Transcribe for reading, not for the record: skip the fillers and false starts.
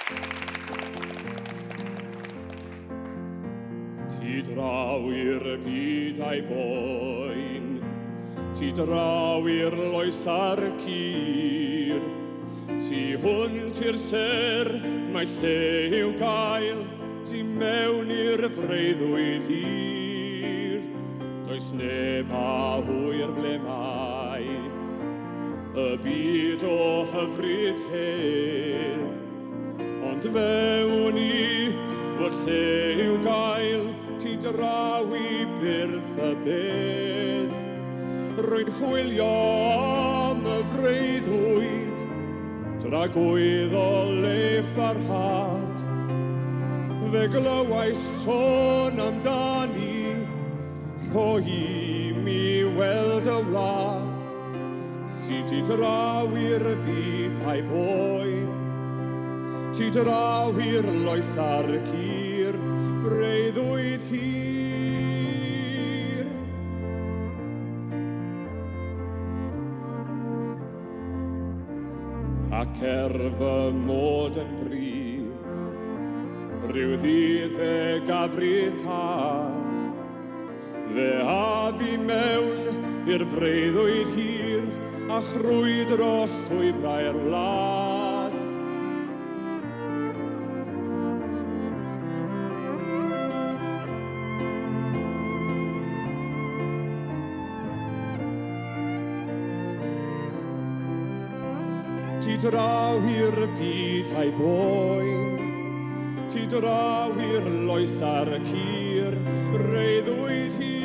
Ti draw i'r byd a'i boen, ti draw i'r loes ar y cur, ti hwnt i'r ser, mae lle i'w gael, ti mewn i'r freuddwyd hir. Does neb a hwyr ble mai, y byd o hyfryd hedd, ond fewn i fod lle i'w gael, ti draw i byrth y bedd. Rwy'n chwilio am y freuddwyd, dragwydd o le pharhad. Fe glywai sôn amdani, rhoi i mi weld y wlad. Si ti draw i'r byd a'i boen, ti draw i'r loes ar y cur, breuddwyd hir. Ac fy mod yn bryd, rhyw ddydd fe gafrydd had, fe a fi mewn i'r freuddwyd hir, a chrwy dros llwybrau'r wlad. Ti draw i'r byd a'i boen, ti draw i'r loes ar y cur, breuddwyd hir.